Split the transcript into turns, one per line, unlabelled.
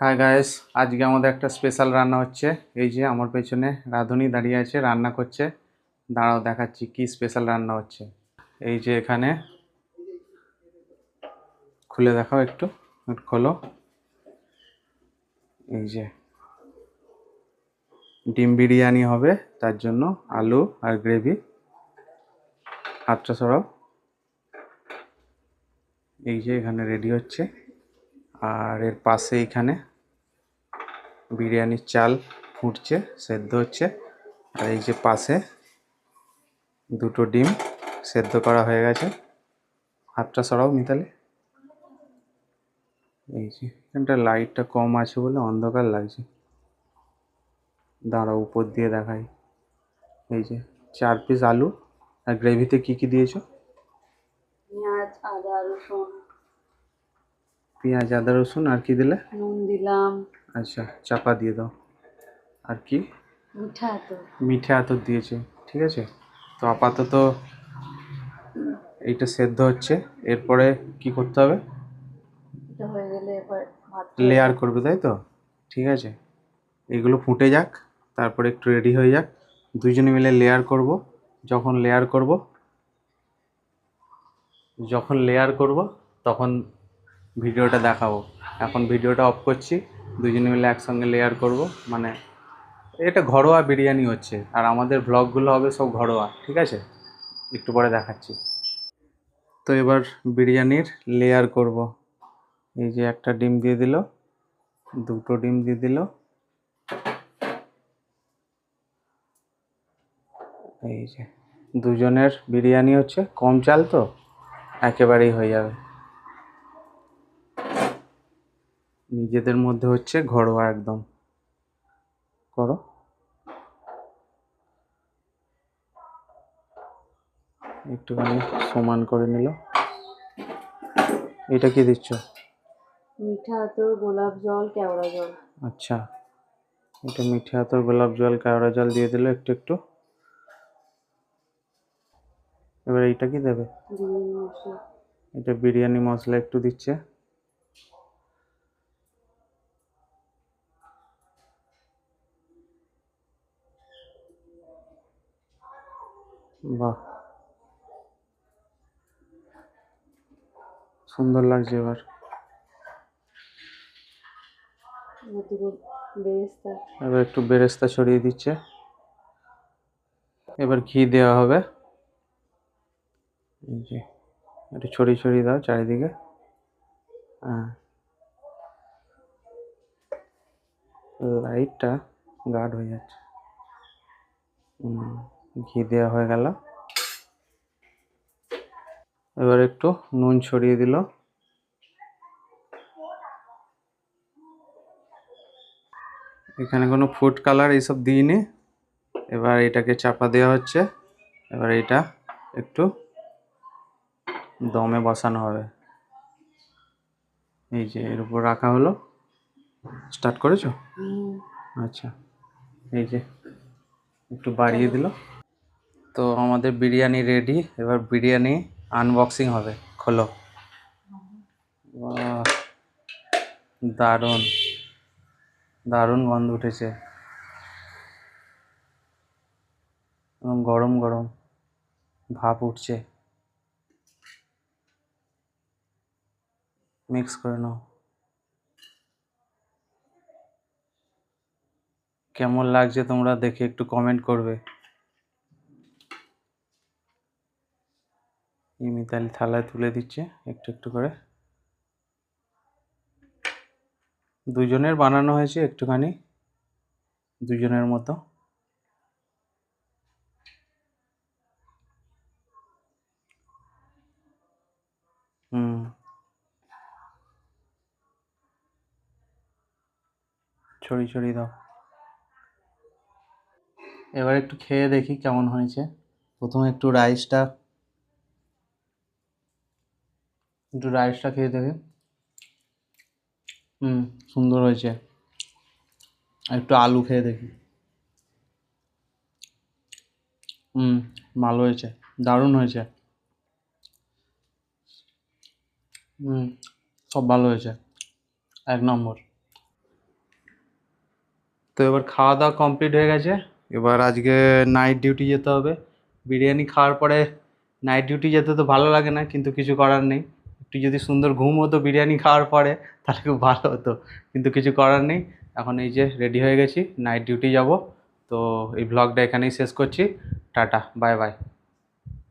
Hi guys, আজকে আমাদের একটা স্পেশাল রান্না হচ্ছে। এই যে আমার পেছনে রাঁধুনি দাঁড়িয়ে আছে, রান্না করছে। দাঁড়াও দেখাচ্ছি কি স্পেশাল রান্না হচ্ছে। এই যে এখানে খুলে দেখাও, একটু একটু খোলো। এই যে ডিম বিরিয়ানি হবে, তার জন্য আলু আর গ্রেভি। হাতটা সরাও। এই যে এখানে রেডি হচ্ছে, আর এর পাশে এখানে বিরিয়ানির চাল ফুটছে, সেদ্ধ হচ্ছে। আর এই যে পাশে দুটো ডিম সেদ্ধ করা হয়ে গেছে। হাতটা সরাও মিতালি। এই যে এখানটা লাইটটা কম আছে বলে অন্ধকার লাগছে। দাঁড়াও উপর দিয়ে দেখাই। এই যে 4 পিস আলু। আর গ্রেভিতে কি কি দিয়েছো?
পেঁয়াজ আদা রসুন,
পেঁয়াজ আদা রসুন, আর কি দিলে?
নুন দিলাম,
আচ্ছা, চাপা দিয়ে দাও। আর কি?
মিঠা তো
মিঠে আতর দিয়েছে, ঠিক আছে। তো আপাতত এইটা সেদ্ধ হচ্ছে। এরপরে কি করতে হবে?
এটা হয়ে গেলে এবার ভাত
লেয়ার করবে, তাই তো? ঠিক আছে, এগুলো ফুটে যাক, তারপরে একটু রেডি হয়ে যাক। দুইজনে মিলে লেয়ার করব। যখন লেয়ার করব যখন লেয়ার করব তখন ভিডিওটা দেখাবো। এখন ভিডিওটা অফ করছি, দুজনে মিলে একসঙ্গে লেয়ার করব। মানে এটা ঘরোয়া বিরিয়ানি হচ্ছে, আর আমাদের ভ্লগগুলো হবে সব ঘরোয়া, ঠিক আছে। একটু পরে দেখাচ্ছি। তো এবার বিরিয়ানির লেয়ার করব। এই যে একটা ডিম দিয়ে দিল, দুটো ডিম দিয়ে দিল। এই যে দুজনের বিরিয়ানি হচ্ছে, কম চাল তো একেবারেই হয়ে যাবে। নিজেদের মধ্যে হচ্ছে ঘরোয়া একদম। করো। একটুখানি সমান করে নিল। এটা কি দিচ্ছ?
মিঠা আতর, গোলাপ জল, কেওড়া জল।
আচ্ছা, এটা মিঠে আতর, গোলাপ জল, কেওড়া জল দিয়ে দিল একটু একটু। এবার এইটা কি দেবে?
বিরিয়ানি মশলা।
এটা বিরিয়ানি মশলা একটু দিচ্ছে। বাহ, সুন্দর লাগছে। এবার
দুটো বেরেস্তা।
এবার একটু বেরেস্তা ছড়িয়ে দিচ্ছে। এবার ঘি দেওয়া হবে। এই যে একটু ছড়িয়ে ছড়িয়ে দাও চারিদিকে। হ্যাঁ, লাইটটা গাঢ় হয়ে যাচ্ছে। ঘি দেওয়া হয়ে গেল। এবার একটু নুন ছড়িয়ে দিল। এখানে কোনো ফুড কালার এইসব দিইনি। এবার এটাকে চাপা দেওয়া হচ্ছে। এবার এটা একটু দমে বসানো হবে। এই যে এর উপর রাখা হলো। স্টার্ট করেছো? আচ্ছা, এই যে একটু বাড়িয়ে দিল। তো আমাদের বিরিয়ানি রেডি। এবার বিরিয়ানি আনবক্সিং হবে। খোলো। বাহ, দারুণ দারুণ গন্ধ উঠেছে। এবং গরম গরম ভাপ উঠছে। মিক্স করে নাও। কেমন লাগছে তোমরা দেখে একটু কমেন্ট করবে। এই মিতালি থালায় তুলে দিচ্ছে একটু একটু করে। দুজনের বানানো হয়েছে একটুখানি, দুজনের মতো। হুম, ছড়িয়ে ছড়িয়ে দাও। এবার একটু খেয়ে দেখি কেমন হয়েছে। প্রথমে একটু রাইসটা খেয়ে দেখি। সুন্দর হয়েছে। আর একটু আলু খেয়ে দেখি। ভালো হয়েছে, দারুণ হয়েছে। সব ভালো হয়েছে, 1 নম্বর। তো এবার খাওয়া দাওয়া কমপ্লিট হয়ে গেছে। এবার আজকে নাইট ডিউটি যেতে হবে। বিরিয়ানি খাওয়ার পরে নাইট ডিউটি যেতে তো ভালো লাগে না, কিন্তু কিছু করার নেই। একটু যদি সুন্দর ঘুম হতো বিরিয়ানি খাওয়ার পরে তাহলে খুব ভালো হতো, কিন্তু কিছু করার নেই। এখন এই যে রেডি হয়ে গেছি, নাইট ডিউটি যাব। তো এই ব্লগটা এখানেই শেষ করছি। Tata, bye bye.